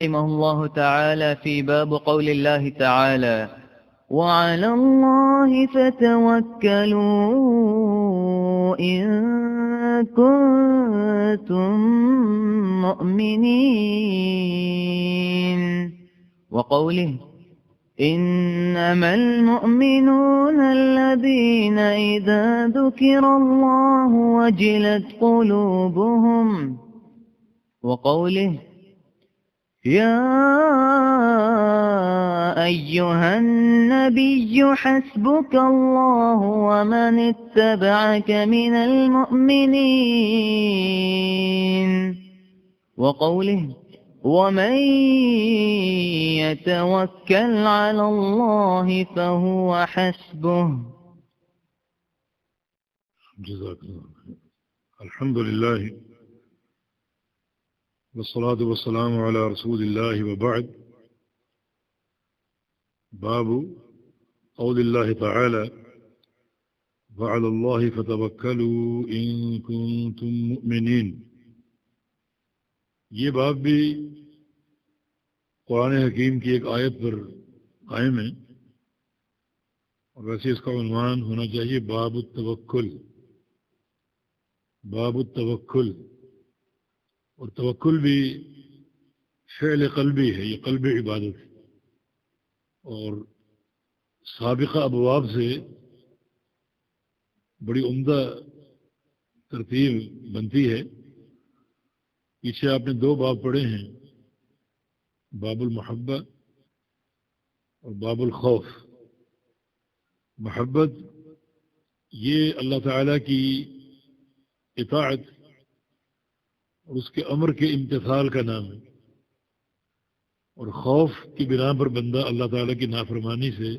رحمه الله تعالى في باب قول الله تعالى وعلى الله فتوكلوا إن كنتم مؤمنين وقوله إنما المؤمنون الذين إذا ذكر الله وجلت قلوبهم وقوله يا أيها النبي حسبك الله ومن اتبعك من المؤمنين وقوله ومن يتوكل على الله فهو حسبه. جزاك الله. الحمد لله والصلاة والسلام على رسول الله وبعد. باب قول الله تعالى وعلى الله فتوكلوا إن كنتم مؤمنين. یہ باب بھی قرآن حکیم کی ایک آیت پر قائم ہے، اور ویسے اس کا عنوان ہونا چاہیے باب التوکل. باب التوکل. اور توکل بھی فعل قلبی ہے، یہ قلب عبادت ہے، اور سابقہ ابواب سے بڑی عمدہ ترتیب بنتی ہے. پیچھے آپ نے دو باب پڑھے ہیں، باب المحبہ اور باب الخوف. محبت یہ اللہ تعالیٰ کی اطاعت اور اس کے امر کے امتثال کا نام ہے، اور خوف کی بنا پر بندہ اللہ تعالیٰ کی نافرمانی سے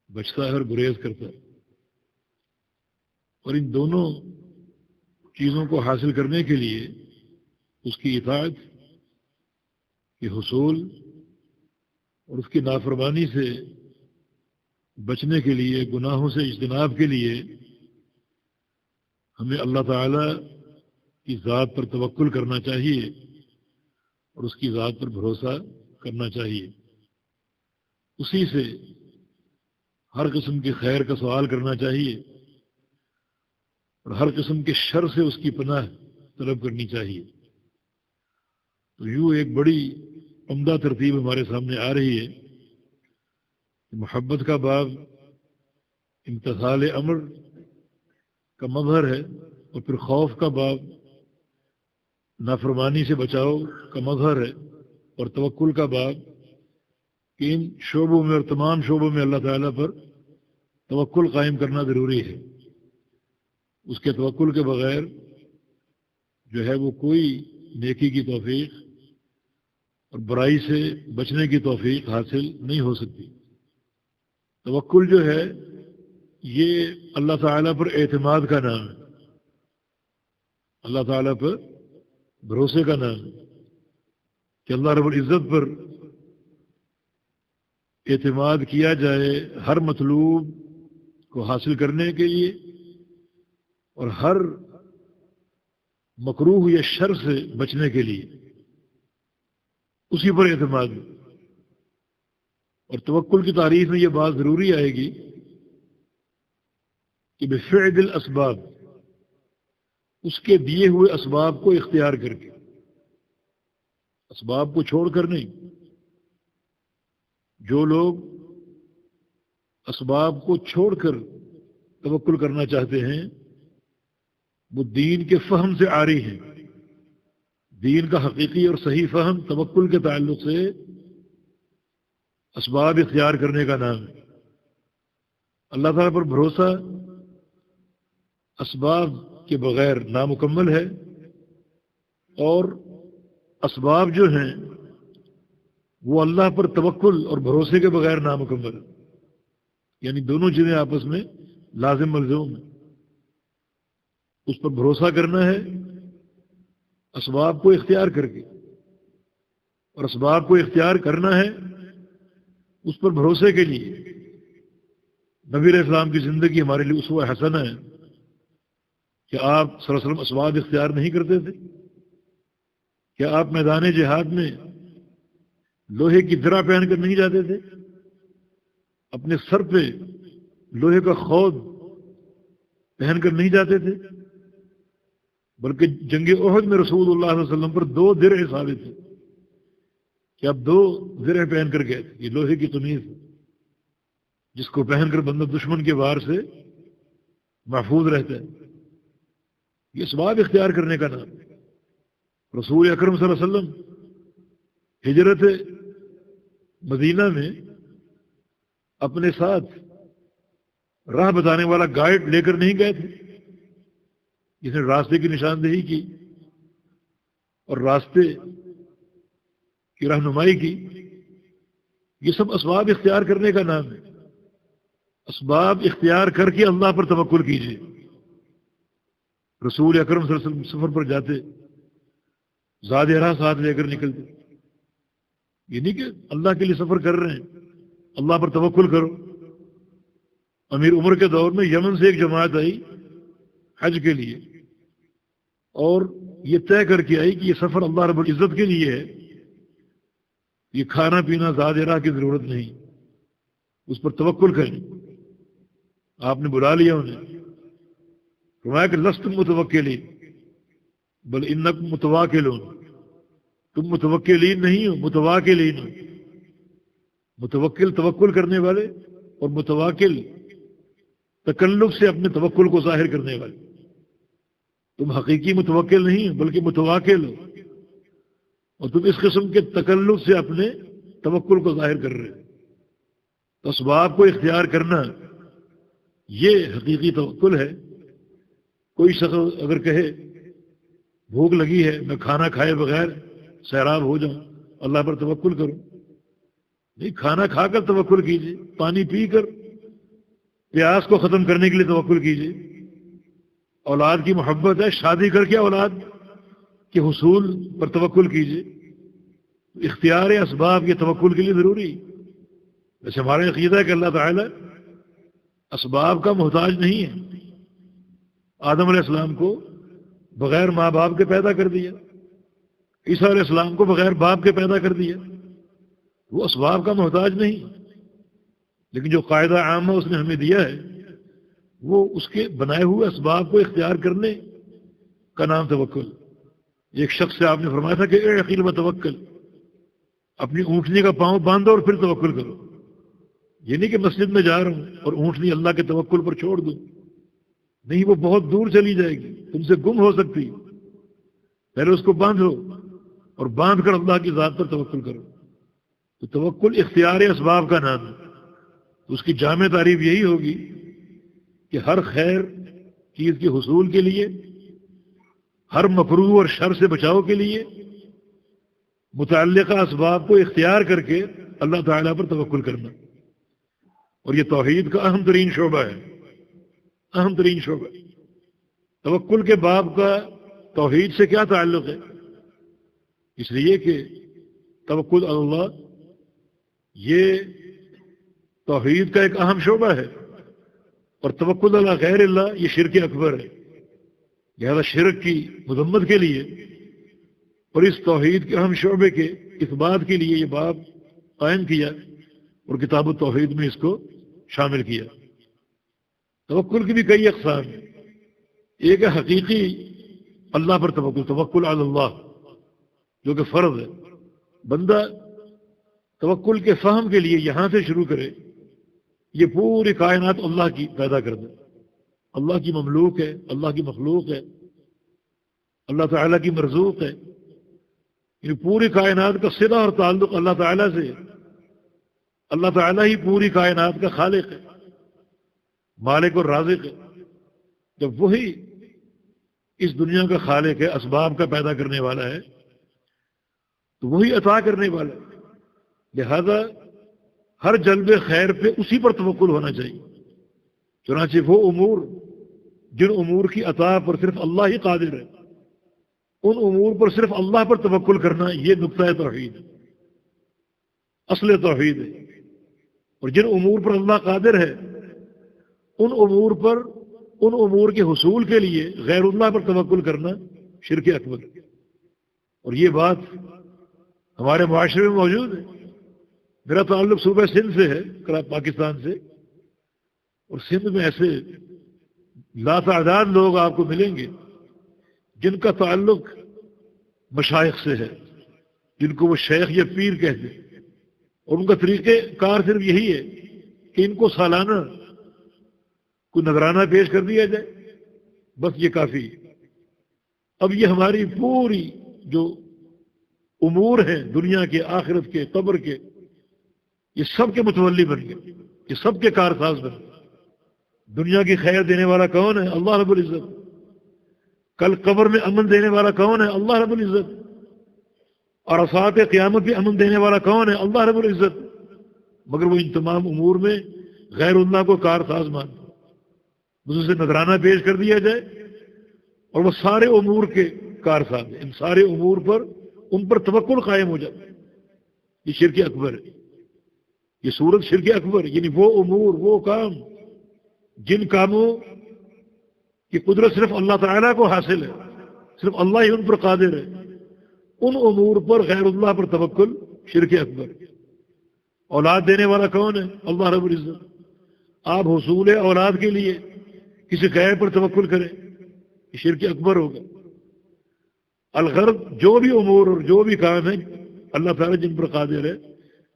بچتا ہے اور گریز کرتا ہے. اور ان دونوں چیزوں کو حاصل کرنے کے لیے اس کی اطاعت کے حصول اور اس کی نافرمانی سے بچنے کے لیے، گناہوں سے اجتناب کے لیے ہمیں اللہ تعالیٰ کی ذات پر توکل کرنا چاہیے اور اس کی ذات پر بھروسہ کرنا چاہیے. اسی سے ہر قسم کے خیر کا سوال کرنا چاہیے اور ہر قسم کے شر سے اس کی پناہ طلب کرنی چاہیے. تو یوں ایک بڑی عمدہ ترتیب ہمارے سامنے آ رہی ہے. محبت کا باب امتثال امر کا مظہر ہے، اور پھر خوف کا باب نافرمانی سے بچاؤ کا مظہر ہے، اور توکل کا باب کہ ان شعبوں میں اور تمام شعبوں میں اللہ تعالیٰ پر توکل قائم کرنا ضروری ہے. اس کے توکل کے بغیر جو ہے وہ کوئی نیکی کی توفیق اور برائی سے بچنے کی توفیق حاصل نہیں ہو سکتی. توکل جو ہے یہ اللہ تعالیٰ پر اعتماد کا نام ہے، اللہ تعالیٰ پر بھروسے کا نام ہے کہ اللہ رب العزت پر اعتماد کیا جائے ہر مطلوب کو حاصل کرنے کے لیے، اور ہر مکروہ یا شر سے بچنے کے لیے اسی پر اعتماد. اور توکل کی تعریف میں یہ بات ضروری آئے گی کہ بفعل الاسباب، اس کے دیے ہوئے اسباب کو اختیار کر کے، اسباب کو چھوڑ کر نہیں. جو لوگ اسباب کو چھوڑ کر توکل کرنا چاہتے ہیں وہ دین کے فہم سے عاری ہیں. دین کا حقیقی اور صحیح فہم توکل کے تعلق سے اسباب اختیار کرنے کا نام ہے. اللہ تعالیٰ پر بھروسہ اسباب کے بغیر نامکمل ہے، اور اسباب جو ہیں وہ اللہ پر توکل اور بھروسے کے بغیر نامکمل ہے. یعنی دونوں چیزیں آپس میں لازم ملزوم ہیں. اس پر بھروسہ کرنا ہے اسباب کو اختیار کر کے، اور اسباب کو اختیار کرنا ہے اس پر بھروسے کے لیے. نبی علیہ السلام کی زندگی ہمارے لیے اسوہ حسنہ ہے کہ آپ صلی اللہ علیہ وسلم اسباب اختیار نہیں کرتے تھے؟ کیا آپ میدان جہاد میں لوہے کی درع پہن کر نہیں جاتے تھے، اپنے سر پہ لوہے کا خود پہن کر نہیں جاتے تھے، بلکہ جنگ احد میں رسول اللہ صلی اللہ علیہ وسلم پر 2 درع ثابت تھے کہ اب 2 درع پہن کر گئے تھے۔ یہ لوہے کی قمیض جس کو پہن کر بندہ دشمن کے وار سے محفوظ رہتا ہے، یہ اسباب اختیار کرنے کا نام ہے۔ رسول اکرم صلی اللہ علیہ وسلم ہجرت مدینہ میں اپنے ساتھ راہ بتانے والا گائیڈ لے کر نہیں گئے تھے جس نے راستے کی نشاندہی کی اور راستے کی رہنمائی کی۔ یہ سب اسباب اختیار کرنے کا نام ہے۔ اسباب اختیار کر کے اللہ پر توکل کیجیے۔ رسول اکرم صلی اللہ علیہ وسلم سفر پر جاتے زاد راہ ساتھ لے کر نکلتے، یہ نہیں کہ اللہ کے لیے سفر کر رہے ہیں اللہ پر توکل کرو۔ امیر عمر کے دور میں یمن سے ایک جماعت آئی حج کے لیے، اور یہ طے کر کے آئی کہ یہ سفر اللہ رب العزت کے لیے ہے، یہ کھانا پینا زاد راہ کی ضرورت نہیں، اس پر توکل کریں۔ آپ نے بلا لیا انہیں، فرمایا کہ لستم متوکلین بل انکم متواکلون، تم متوکلین نہیں ہو، متواکلین ہو۔ متوکل توکل کرنے والے، اور متواکل تکلف سے اپنے توکل کو ظاہر کرنے والے۔ تم حقیقی متوکل نہیں ہو بلکہ متواکل ہو، اور تم اس قسم کے تکلف سے اپنے توکل کو ظاہر کر رہے ہو۔ تو اسباب کو اختیار کرنا یہ حقیقی توکل ہے۔ کوئی شخص اگر کہے بھوک لگی ہے، میں کھانا کھائے بغیر سیراب ہو جاؤں، اللہ پر توکل کروں، نہیں، کھانا کھا کر توکل کیجیے، پانی پی کر پیاس کو ختم کرنے کے لیے توکل کیجیے۔ اولاد کی محبت ہے، شادی کر کے اولاد کے حصول پر توکل کیجیے۔ اختیار اسباب یہ توکل کے لیے ضروری۔ ویسے ہمارا عقیدہ ہے کہ اللہ تعالیٰ اسباب کا محتاج نہیں ہے۔ آدم علیہ السلام کو بغیر ماں باپ کے پیدا کر دیا، عیسیٰ علیہ السلام کو بغیر باپ کے پیدا کر دیا، وہ اسباب کا محتاج نہیں۔ لیکن جو قاعدہ عامہ اس نے ہمیں دیا ہے وہ اس کے بنائے ہوئے اسباب کو اختیار کرنے کا نام توکل۔ ایک شخص سے آپ نے فرمایا تھا کہ اے عقیل و توکل، اپنی اونٹنی کا پاؤں باندھو اور پھر توکل کرو۔ یہ نہیں کہ مسجد میں جا رہا ہوں اور اونٹنی اللہ کے توکل پر چھوڑ دوں، نہیں، وہ بہت دور چلی جائے گی، تم سے گم ہو سکتی۔ پہلے اس کو باندھو اور باندھ کر اللہ کی ذات پر توکل کرو۔ تو توکل اختیار اسباب کا نام ہے۔ اس کی جامع تعریف یہی ہوگی کہ ہر خیر چیز کے حصول کے لیے، ہر مکروہ اور شر سے بچاؤ کے لیے متعلقہ اسباب کو اختیار کر کے اللہ تعالیٰ پر توکل کرنا۔ اور یہ توحید کا اہم ترین شعبہ ہے، اہم ترین شعبہ۔ توکل کے باب کا توحید سے کیا تعلق ہے؟ اس لیے کہ توکل اللہ یہ توحید کا ایک اہم شعبہ ہے، اور توکل علی غیر اللہ یہ شرک اکبر ہے۔ لہذا شرک کی مذمت کے لیے اور اس توحید کے اہم شعبے کے اثبات کے لیے یہ باب قائم کیا اور کتاب التوحید میں اس کو شامل کیا۔ توکل کی بھی کئی اقسام ہیں۔ ایک ہے حقیقی اللہ پر توکل، توکل علی اللہ، جو کہ فرض ہے۔ بندہ توکل کے فہم کے لیے یہاں سے شروع کرے، یہ پوری کائنات اللہ کی پیدا کر دے، اللہ کی مملوک ہے، اللہ کی مخلوق ہے، اللہ تعالیٰ کی مرزوق ہے۔ یہ پوری کائنات کا صلہ اور تعلق اللہ تعالیٰ سے ہے۔ اللہ تعالیٰ ہی پوری کائنات کا خالق ہے، مالک اور رازق ہے۔ جب وہی اس دنیا کا خالق ہے، اسباب کا پیدا کرنے والا ہے، تو وہی عطا کرنے والا ہے۔ لہذا ہر جلب خیر پہ اسی پر توکل ہونا چاہیے۔ چنانچہ وہ امور جن امور کی عطا پر صرف اللہ ہی قادر ہے، ان امور پر صرف اللہ پر توکل کرنا، یہ نقطہ توحید ہے، اصل توحید ہے۔ اور جن امور پر اللہ قادر ہے، ان امور کے حصول کے لیے غیر اللہ پر توکل کرنا شرک اکبر ہے۔ اور یہ بات ہمارے معاشرے میں موجود ہے۔ میرا تعلق صوبہ سندھ سے ہے، پاکستان سے، اور سندھ میں ایسے لاتعداد لوگ آپ کو ملیں گے جن کا تعلق مشائخ سے ہے، جن کو وہ شیخ یا پیر کہتے ہیں، اور ان کا طریقہ کار صرف یہی ہے کہ ان کو سالانہ کوئی نذرانہ پیش کر دیا جائے، بس یہ کافی ہے۔ اب یہ ہماری پوری جو امور ہیں دنیا کے، آخرت کے، قبر کے، یہ سب کے متولی بن گئے، یہ سب کے کارساز بن گئے۔ دنیا کی خیر دینے والا کون ہے؟ اللہ رب العزت۔ کل قبر میں امن دینے والا کون ہے؟ اللہ رب العزت۔ اور عصات قیامت بھی امن دینے والا کون ہے؟ اللہ رب العزت۔ مگر وہ ان تمام امور میں غیر اللہ کو کارساز مانتے، بس اسے نذرانہ پیش کر دیا جائے اور وہ سارے امور کے کارساز ہیں، ان سارے امور پر ان پر توکل قائم ہو جاتا ہے۔ یہ شرک اکبر ہے، یہ صورت شرک اکبر، یعنی وہ امور، وہ کام جن کاموں کی قدرت صرف اللہ تعالیٰ کو حاصل ہے، صرف اللہ ہی ان پر قادر ہے، ان امور پر غیر اللہ پر توکل شرک اکبر۔ اولاد دینے والا کون ہے؟ اللہ رب العزت۔ آپ حصول اولاد کے لیے کسی غیر پر توکل کریں، یہ شرک اکبر ہوگا۔ الغرض جو بھی امور اور جو بھی کام ہے اللہ تعالیٰ جن پر قادر ہے،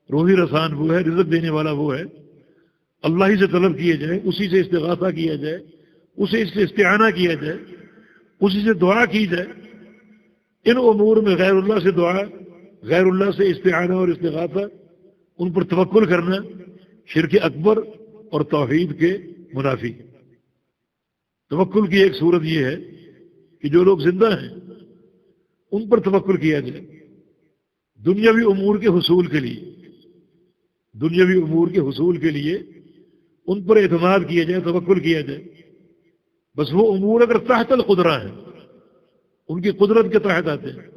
روزی رسان وہ ہے، رزق دینے والا وہ ہے، اللہ ہی سے طلب کیے جائے، اسی سے استغاثہ کیا جائے، اسی سے استعانہ کیا جائے، اسی سے دعا کی جائے۔ ان امور میں غیر اللہ سے دعا، غیر اللہ سے استعانہ اور استغاثہ، ان پر توکل کرنا شرک اکبر اور توحید کے منافی ہے۔ توکل کی ایک صورت یہ ہے کہ جو لوگ زندہ ہیں ان پر توکل کیا جائے، دنیاوی امور کے حصول کے لیے، دنیاوی امور کے حصول کے لیے ان پر اعتماد کیا جائے، توکل کیا جائے۔ بس وہ امور اگر تحت القدرہ ہیں، ان کی قدرت کے تحت آتے ہیں،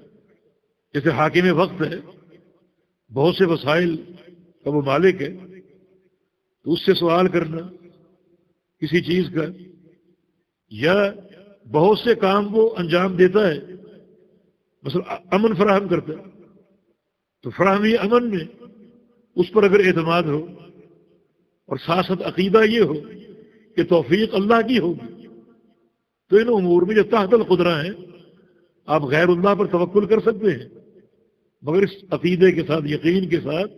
جیسے حاکم وقت ہے، بہت سے وسائل کا وہ مالک ہے، تو اس سے سوال کرنا کسی چیز کا، یا بہت سے کام وہ انجام دیتا ہے، مثلا امن فراہم کرتا ہے، تو فراہمی امن میں اس پر اگر اعتماد ہو اور ساتھ ساتھ عقیدہ یہ ہو کہ توفیق اللہ کی ہوگی، تو ان امور میں جو تحت القدرہ ہیں آپ غیر اللہ پر توکل کر سکتے ہیں، مگر اس عقیدے کے ساتھ، یقین کے ساتھ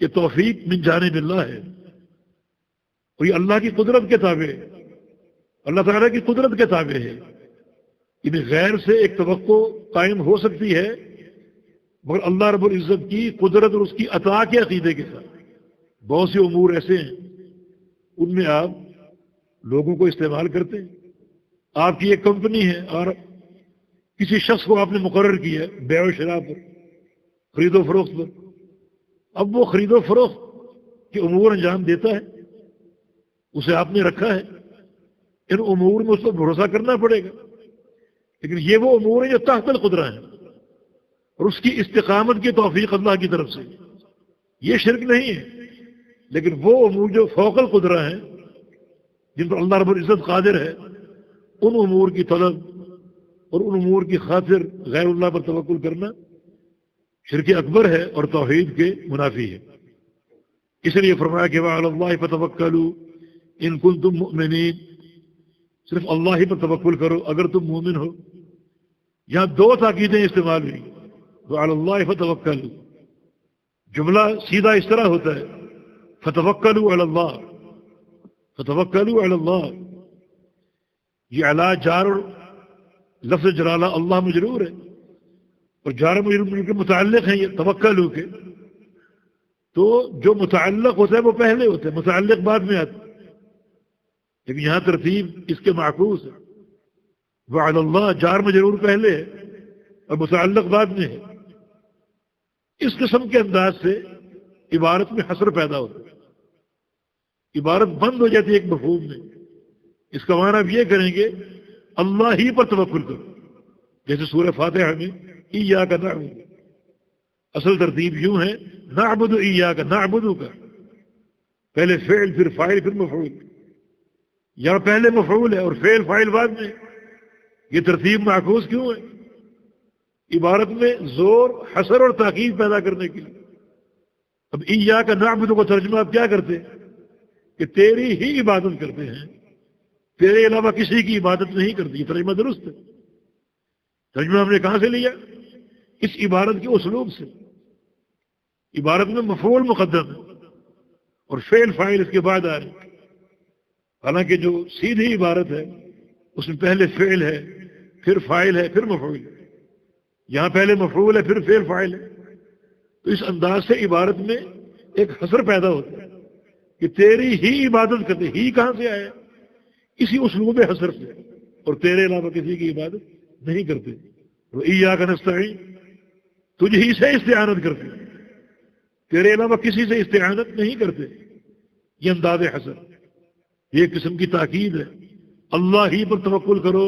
کہ توفیق من جانب اللہ ہے، اور یہ اللہ کی قدرت کے تابع ہے، اللہ تعالیٰ کی قدرت کے تابع ہے۔ ان غیر سے ایک توقع قائم ہو سکتی ہے، مگر اللہ رب العزت کی قدرت اور اس کی عطا کے عقیدے کے ساتھ بہت سے امور ایسے ہیں ان میں آپ لوگوں کو استعمال کرتے ہیں۔ آپ کی ایک کمپنی ہے اور کسی شخص کو آپ نے مقرر کیا ہے بیع و شراء پر، خرید و فروخت پر، اب وہ خرید و فروخت کے امور انجام دیتا ہے، اسے آپ نے رکھا ہے، ان امور میں اس کو بھروسہ کرنا پڑے گا، لیکن یہ وہ امور ہیں جو تحت القدرہ ہیں اور اس کی استقامت کی توفیق اللہ کی طرف سے، یہ شرک نہیں ہے۔ لیکن وہ امور جو فوق القدرہ ہیں، جن پر اللہ رب العزت قادر ہے، ان امور کی طلب اور ان امور کی خاطر غیر اللہ پر توکل کرنا شرک اکبر ہے اور توحید کے منافی ہے۔ اس لیے فرمایا کہ وَعَلَى اللَّهِ فَتَوَكَّلُوا إِن كُنتُم مُؤْمِنِينَ، صرف اللہ ہی پر توکل کرو اگر تم مومن ہو۔ یہاں دو تاکیدیں استعمال ہوئی، وَعَلَى اللَّهِ فَتَوَكَّلُوا، جملہ سیدھا اس طرح ہوتا ہے فَتَوَكَّلُوا عَلَى اللَّهِ، فَتَوَكَّلُوا عَلَى اللَّهِ، یہ علی جار اور لفظ جلالہ اللہ مجرور ہے، اور جار مجرور کے متعلق ہیں یہ توکلوا کے، تو جو متعلق ہوتا ہے وہ پہلے ہوتا ہے، متعلق بعد میں آتا ہے، لیکن یہاں ترتیب اس کے معکوس ہے، وعلی اللہ جار مجرور پہلے ہے اور متعلق بعد میں ہے۔ اس قسم کے انداز سے عبارت میں حصر پیدا ہوتا ہے، عبارت بند ہو جاتی ہے ایک مفہوم میں۔ اس کا معنی آپ یہ کریں گے اللہ ہی پر توکل کرو، جیسے سورہ فاتحہ میں ایاک نعبد، اصل ترتیب یوں ہے نعبد ایاک، نعبد کا پہلے فعل پھر فاعل پھر مفعول، یہاں پہلے مفعول ہے اور فعل فاعل بعد میں، یہ ترتیب معکوس کیوں ہے؟ عبارت میں زور، حصر اور تاکید پیدا کرنے کے لیے۔ اب ایاک نعبد کو ترجمہ آپ کیا کرتے کہ تیری ہی عبادت کرتے ہیں، تیرے علاوہ کسی کی عبادت نہیں کرتی. یہ ترجمہ درست ہے. ترجمہ ہم نے کہاں سے لیا؟ اس عبارت کے اسلوب سے. عبارت میں مفعول مقدم ہے اور فعل فاعل اس کے بعد آ رہے. حالانکہ جو سیدھی عبارت ہے اس میں پہلے فعل ہے، پھر فاعل ہے، پھر مفعول ہے. یہاں پہلے مفعول ہے، پھر فعل فاعل ہے. تو اس انداز سے عبارت میں ایک حصر پیدا ہوتا ہے کہ تیری ہی عبادت کرتے. ہی کہاں سے آیا؟ اسی اسلوب حصر سے. اور تیرے علاوہ کسی کی عبادت نہیں کرتے. تو ایاک نستعین، تجھ ہی سے استعانت کرتے، تیرے علاوہ کسی سے استعانت نہیں کرتے. یہ انداز حصر، یہ قسم کی تاکید ہے. اللہ ہی پر توکل کرو،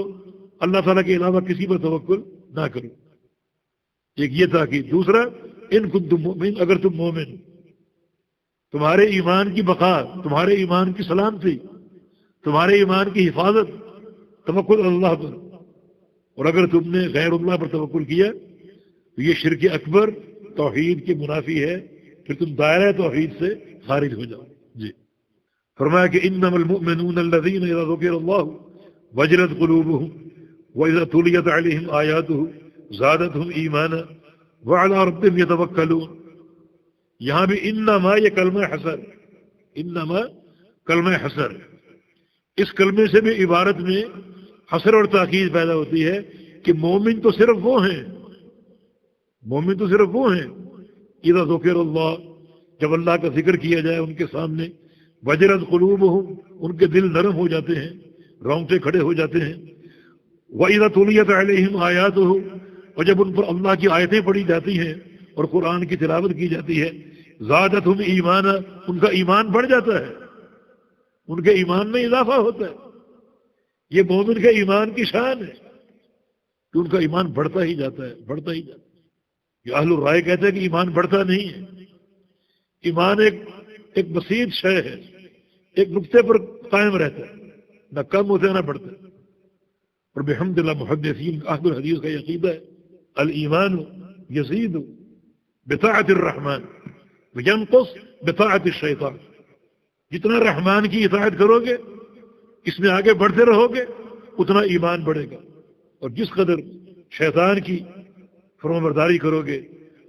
اللہ تعالیٰ کے علاوہ کسی پر توکل نہ کرو. ایک یہ تاکید. دوسرا، ان کنتم مؤمن، اگر تم مومن، تمہارے ایمان کی بقا، تمہارے ایمان کی سلامتی، تمہارے ایمان کی حفاظت توکل اللہ پر. اور اگر تم نے غیر اللہ پر توکل کیا تو یہ شرک اکبر توحید کے منافی ہے، پھر تم دائرہ توحید سے خارج ہو جاؤ. جی فرمایا کہ انما المؤمنون الذين اذا ذكر الله وجلت قلوبهم واذا تليت عليهم آياته زادتهم ایمانا وعلى ربهم يتوکلون. یہاں بھی انما یہ کلمہ حصر، انما کلمہ حصر. اس کلمے سے بھی عبارت میں حصر اور تاکید پیدا ہوتی ہے کہ مومن تو صرف وہ ہیں، مومن تو صرف وہ ہیں اذا ذکر اللہ، جب اللہ کا ذکر کیا جائے ان کے سامنے، وجرت قلوبہم، ان کے دل نرم ہو جاتے ہیں، رونگٹے کھڑے ہو جاتے ہیں. وَإِذَا تُلِيَتْ عَلَيْهِمْ آيَاتُهُ، اور جب ان پر اللہ کی آیتیں پڑھی جاتی ہیں اور قرآن کی تلاوت کی جاتی ہے، زادتہم ایمانا، ان کا ایمان بڑھ جاتا ہے، ان کے ایمان میں اضافہ ہوتا ہے. یہ مومن کے ایمان کی شان ہے کہ ان کا ایمان بڑھتا ہی جاتا ہے، بڑھتا ہی جاتا ہے. یہ اہل الرائے کہتے ہیں کہ ایمان بڑھتا نہیں ہے. ایمان ایک بسیط شے ہے، ایک نقطے پر قائم رہتا ہے، نہ کم ہوتا ہے نہ بڑھتا ہے. اور بحمد اللہ محدثین اہل الحدیث کا عقیدہ ہے الایمان یزید بطاعت الرحمن وینقص بطاعت الشیطان. جتنا رحمان کی اطاعت کرو گے، اس میں آگے بڑھتے رہو گے، اتنا ایمان بڑھے گا. اور جس قدر شیطان کی فرمانبرداری کرو گے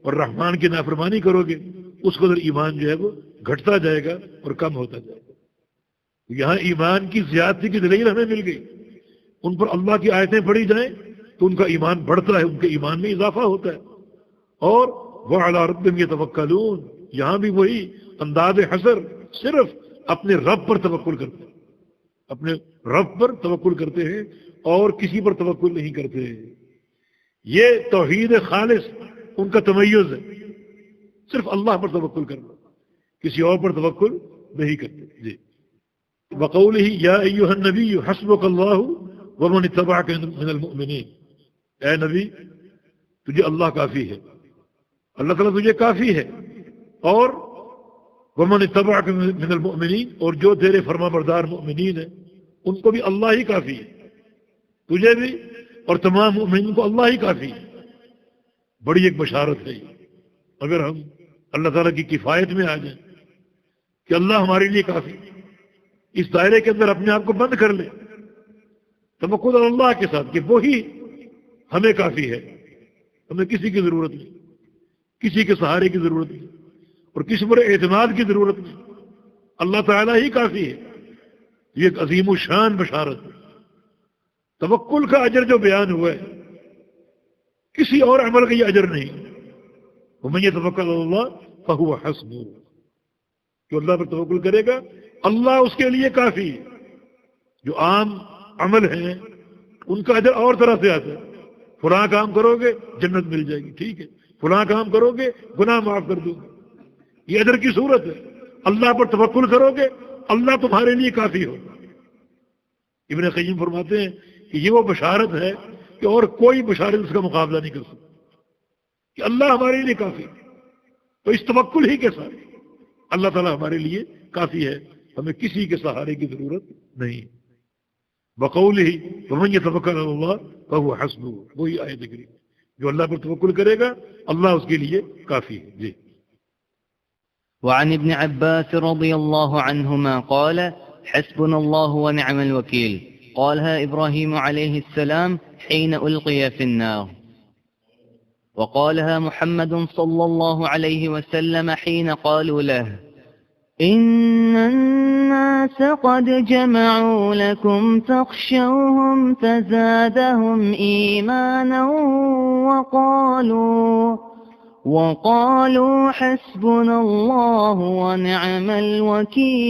اور رحمان کی نافرمانی کرو گے، اس قدر ایمان جو ہے وہ گھٹتا جائے گا اور کم ہوتا جائے گا. یہاں ایمان کی زیادتی کی دلیل ہمیں مل گئی. ان پر اللہ کی آیتیں پڑھی جائیں تو ان کا ایمان بڑھتا ہے، ان کے ایمان میں اضافہ ہوتا ہے. اور وَعَلَىٰ رَبِّهِمْ يَتَوَكَّلُونَ، یہاں بھی وہی انداز حصر، صرف اپنے رب پر توکل کرتے ہیں، اپنے رب پر توکل کرتے ہیں اور کسی پر توکل نہیں کرتے. یہ توحید خالص ان کا تمیز ہے، صرف اللہ پر توکل کرنا، کسی اور پر توکل نہیں کرتے. جی وقولہ یا ایھا النبی حسبک اللہ ومن اتبعک من المؤمنین، اے نبی تجھے اللہ کافی ہے، اللہ تعالیٰ تجھے کافی ہے، اور ومن اتبعک من المؤمنین، اور جو تیرے فرما بردار مؤمنین ہیں ان کو بھی اللہ ہی کافی ہے، تجھے بھی اور تمام مومنین کو اللہ ہی کافی ہے. بڑی ایک بشارت ہے یہ. اگر ہم اللہ تعالیٰ کی کفایت میں آ جائیں کہ اللہ ہمارے لیے کافی، اس دائرے کے اندر اپنے آپ کو بند کر لیں توکل اللہ کے ساتھ کہ وہی ہمیں کافی ہے، ہمیں کسی کی ضرورت نہیں، کسی کے سہارے کی ضرورت نہیں اور کسی پر اعتماد کی ضرورت نہیں، اللہ تعالیٰ ہی کافی ہے. یہ ایک عظیم الشان بشارت ہے. توکل کا اجر جو بیان ہوا ہے، کسی اور عمل کا یہ اجر نہیں. وَمَن يَتَوَكَّلْ عَلَى اللَّهِ فَهُوَ حَسْبُهُ، جو اللہ پر توکل کرے گا اللہ اس کے لیے کافی ہے. جو عام عمل ہیں ان کا اجر اور طرح سے آتا ہے. فلاں کام کرو گے جنت مل جائے گی، ٹھیک ہے، فلاں کام کرو گے گناہ معاف کر دوں گا، یہ اجر کی صورت ہے. اللہ پر توکل کرو گے اللہ تمہارے لیے کافی ہوگا. ابن قیم فرماتے ہیں کہ یہ وہ بشارت ہے کہ اور کوئی بشارت اس کا مقابلہ نہیں کر سکتا کہ اللہ ہمارے لیے کافی. تو اس توکل ہی کے ساتھ اللہ تعالیٰ ہمارے لیے کافی ہے، ہمیں کسی کے سہارے کی ضرورت نہیں. بقولہ ومن یتوکل علی اللہ فہو حسبہ، وہی آیت کریمہ، جو اللہ پر توکل کرے گا اللہ اس کے لیے کافی ہے. جی وعن ابن عباس رضي الله عنهما قال حسبنا الله ونعم الوكيل قالها إبراهيم عليه السلام حين ألقي في النار، وقالها محمد صلى الله عليه وسلم حين قالوا له إن الناس قد جمعوا لكم فاخشوهم فزادهم إيمانا وقالوا حسبنا الله ونعم الوكيل.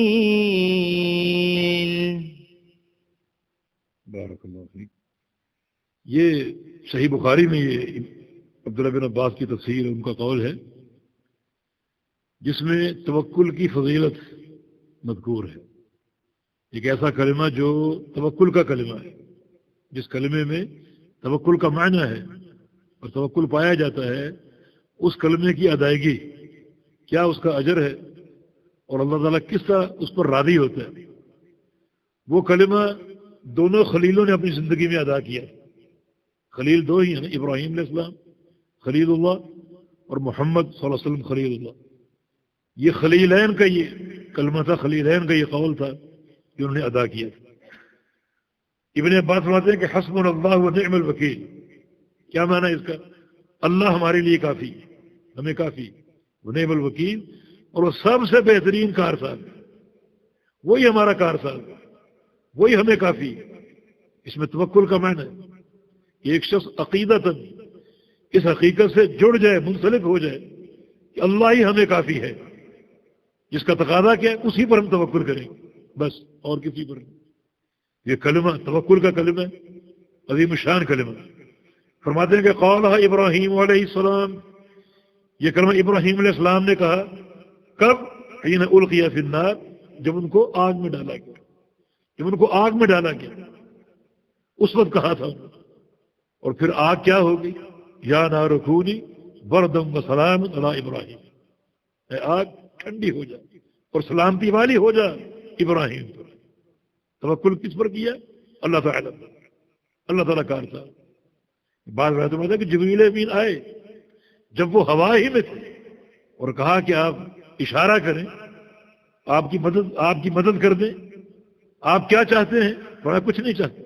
بارک اللہ فیک. یہ صحیح بخاری میں یہ عبداللہ بن عباس کی تفسیر ان کا قول ہے جس میں توکل کی فضیلت مذکور ہے. ایک ایسا کلمہ جو توکل کا کلمہ ہے، جس کلمے میں توکل کا معنی ہے اور توکل پایا جاتا ہے، اس کلمے کی ادائیگی کیا اس کا اجر ہے اور اللہ تعالیٰ کس طرح اس پر راضی ہوتا ہے. وہ کلمہ دونوں خلیلوں نے اپنی زندگی میں ادا کیا. خلیل دو ہی ہیں نا، ابراہیم علیہ السلام خلیل اللہ اور محمد صلی اللہ علیہ وسلم خلیل اللہ. یہ خلیلین کا یہ کلمہ تھا، خلیلین کا یہ قول تھا کہ انہوں نے ادا کیا تھا. ابن عباس فرماتے ہیں کہ حسبنا اللہ و نعم الوکیل. کیا معنی ہے اس کا؟ اللہ ہمارے لیے کافی، ہمیں کافی، و نعم الوکیل، اور وہ سب سے بہترین کارساز، وہی ہمارا کارساز، وہی ہمیں کافی. اس میں توکل کا معنی ہے کہ ایک شخص عقیدتاً اس حقیقت سے جڑ جائے، منسلک ہو جائے کہ اللہ ہی ہمیں کافی ہے. جس کا تقاضا کیا ہے اسی پر ہم توکل کریں، بس اور کسی پر نہیں. یہ کلمہ توکل کا کلمہ ہے، عظیم شان کلمہ. فرماتے ہیں کہ قالہ ابراہیم علیہ السلام، یہ کلمہ ابراہیم علیہ السلام نے کہا. کب؟ حین القی فی النار، جب ان کو آگ میں ڈالا گیا. جب ان کو آگ میں ڈالا گیا اس وقت کہا تھا. اور پھر آگ کیا ہوگی؟ یا نار کونی بردم و سلام علی ابراہیم، اے آگ ٹھنڈی ہو جا اور سلامتی والی ہو جا ابراہیم پر. توکل کس پر کیا؟ اللہ تعالیٰ پر. اللہ تعالیٰ کار تھا. بعض روایتوں میں ہے کہ جبریل امین آئے جب وہ ہوا ہی میں تھے اور کہا کہ آپ اشارہ کریں، آپ کی مدد کر دیں، آپ کیا چاہتے ہیں؟ بڑا کچھ نہیں چاہتے.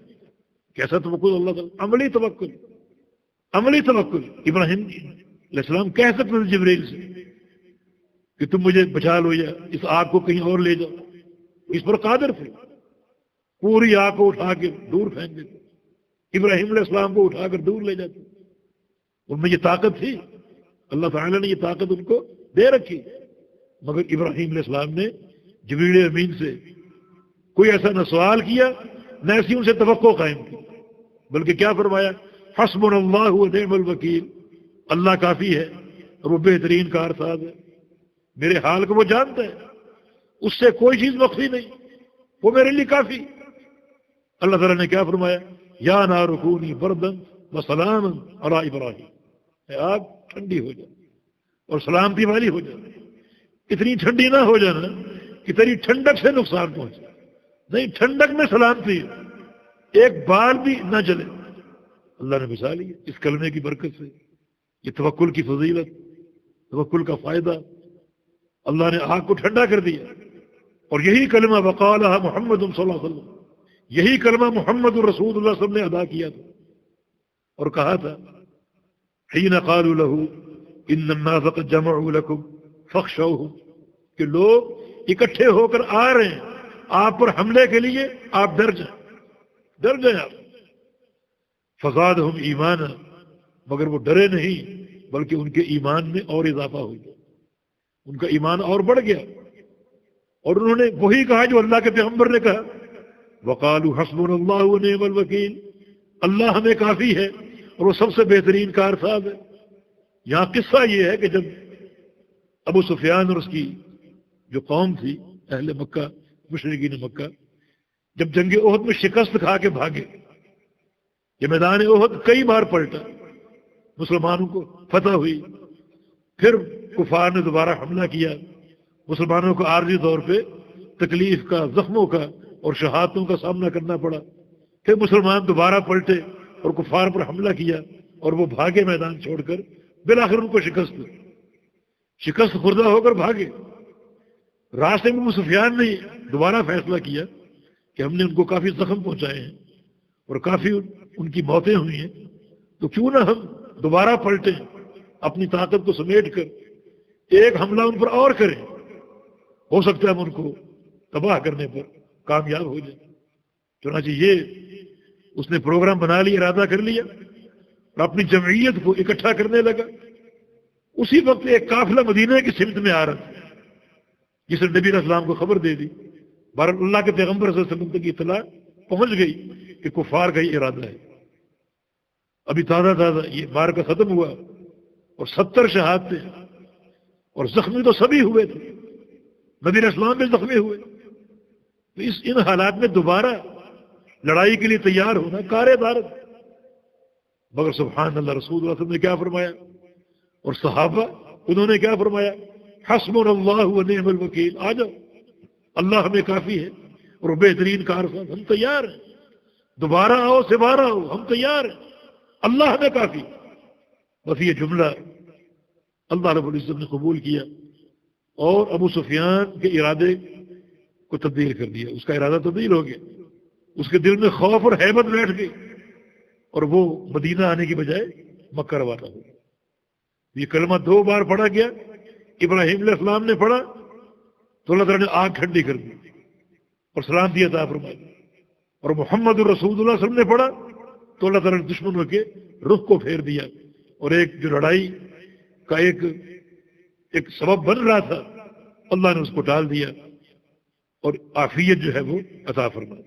کیسا توکل اللہ تعالیٰ؟ عملی توکل. عملی توکل. ابراہیم علیہ السلام کہہ سکتے تھے جبریل سے کہ تم مجھے بچا لو یا اس آگ کو کہیں اور لے جاؤ. اس پر قادر تھے. پوری آگ کو اٹھا کے دور پھینک دیتے. ابراہیم علیہ السلام کو اٹھا کر دور لے جاتے. ان میں یہ طاقت تھی، اللہ تعالیٰ نے یہ طاقت ان کو دے رکھی. مگر ابراہیم علیہ السلام نے جبریل امین سے کوئی ایسا نہ سوال کیا نہ ایسی ان سے توقع قائم کی، بلکہ کیا فرمایا؟ حسبنا اللہ و نعم الوکیل. اللہ کافی ہے اور وہ بہترین کارساز ہے. میرے حال کو وہ جانتا ہے، اس سے کوئی چیز مخفی نہیں، وہ میرے لیے کافی. اللہ تعالیٰ نے کیا فرمایا؟ یا نار کونی بردن و سلام علی ابراہیم، اے آگ ٹھنڈی ہو جائے اور سلامتی والی ہو جائے. اتنی ٹھنڈی نہ ہو جانا کہ تیری ٹھنڈک سے نقصان پہنچے. نہیں، ٹھنڈک میں سلامتی، ایک بال بھی نہ جلے. اللہ نے مثال لی اس کلمے کی برکت سے. یہ توکل کی فضیلت، توکل کا فائدہ. اللہ نے آگ کو ٹھنڈا کر دیا. اور یہی کلمہ وقالہ محمد صلی اللہ علیہ وسلم، یہی کلمہ محمد رسول اللہ صلی اللہ علیہ وسلم نے ادا کیا تھا اور کہا تھا حین قالوا له ان الناس قد جمعوا لكم فاخشوهم، کہ لوگ اکٹھے ہو کر آ رہے ہیں آپ پر حملے کے لیے، آپ ڈر جائیں آپ. فزادهم ایمانا، مگر وہ ڈرے نہیں بلکہ ان کے ایمان میں اور اضافہ ہو گیا، ان کا ایمان اور بڑھ گیا. اور انہوں نے وہی کہا جو اللہ کے پیغمبر نے کہا، وقالوا حسبنا اللہ ونعم الوکیل، اللہ ہمیں کافی ہے اور وہ سب سے بہترین کارساز ہے. یہاں قصہ یہ ہے کہ جب ابو سفیان اور اس کی جو قوم تھی اہل مکہ، مشرکین مکہ، جب جنگ احد میں شکست کھا کے بھاگے، یہ میدان احد کئی بار پلٹا، مسلمانوں کو فتح ہوئی، پھر کفار نے دوبارہ حملہ کیا، مسلمانوں کو عارضی طور پہ تکلیف کا، زخموں کا اور شہادتوں کا سامنا کرنا پڑا. پھر مسلمان دوبارہ پلٹے اور کفار پر حملہ کیا اور وہ بھاگے میدان چھوڑ کر. بالآخر ان کو شکست خوردہ ہو کر بھاگے. راستے میں ابو سفیان نے دوبارہ فیصلہ کیا کہ ہم نے ان کو کافی زخم پہنچائے ہیں اور کافی ان کی موتیں ہوئی ہیں، تو کیوں نہ ہم دوبارہ پلٹیں، اپنی طاقت کو سمیٹ کر ایک حملہ ان پر اور کریں، ہو سکتا ہے ہم ان کو تباہ کرنے پر کامیاب ہو جائیں۔ چنانچہ یہ اس نے پروگرام بنا لیا، ارادہ کر لیا اور اپنی جمعیت کو اکٹھا کرنے لگا۔ اسی وقت ایک قافلہ مدینہ کی سمت میں آ رہا تھا، جس نے نبی علیہ السلام کو خبر دے دی۔ بہرحال اللہ کے پیغمبر صلی اللہ علیہ وسلم تک اطلاع پہنچ گئی کہ کفار کا یہ ارادہ ہے۔ ابھی تازہ یہ معرکہ ختم ہوا اور 70 شہادت تھے اور زخمی تو سبھی ہوئے تھے، نبی علیہ السلام بھی زخمی ہوئے۔ تو ان حالات میں دوبارہ لڑائی کے لیے تیار ہونا کار دارت، مگر سبحان اللہ، رسول اللہ صلی اللہ علیہ وسلم نے کیا فرمایا اور صحابہ انہوں نے کیا فرمایا؟ حسبنا اللہ و نعم الوکیل، آ جاؤ، اللہ ہمیں کافی ہے اور وہ بہترین کارساز، ہم تیار ہیں، دوبارہ آؤ سبارہ آؤ، ہم تیار ہیں، اللہ ہمیں کافی۔ بس یہ جملہ اللہ رب العزت نے قبول کیا اور ابو سفیان کے ارادے کو تبدیل کر دیا، اس کا ارادہ تبدیل ہو گیا، اس کے دل میں خوف اور ہیبت بیٹھ گئی اور وہ مدینہ آنے کی بجائے مکہ روانہ ہو۔ یہ کلمہ 2 بار پڑھا گیا، ابراہیم علیہ السلام نے پڑھا تو اللہ تعالیٰ نے آگ ٹھنڈی کر دی اور سلامتی عطا فرمائی، اور محمد رسول اللہ صلی اللہ علیہ وسلم نے پڑھا تو اللہ تعالیٰ نے دشمنوں کے رخ کو پھیر دیا اور ایک جو لڑائی کا ایک سبب بن رہا تھا اللہ نے اس کو ٹال دیا اور عافیت جو ہے وہ عطا فرمائی۔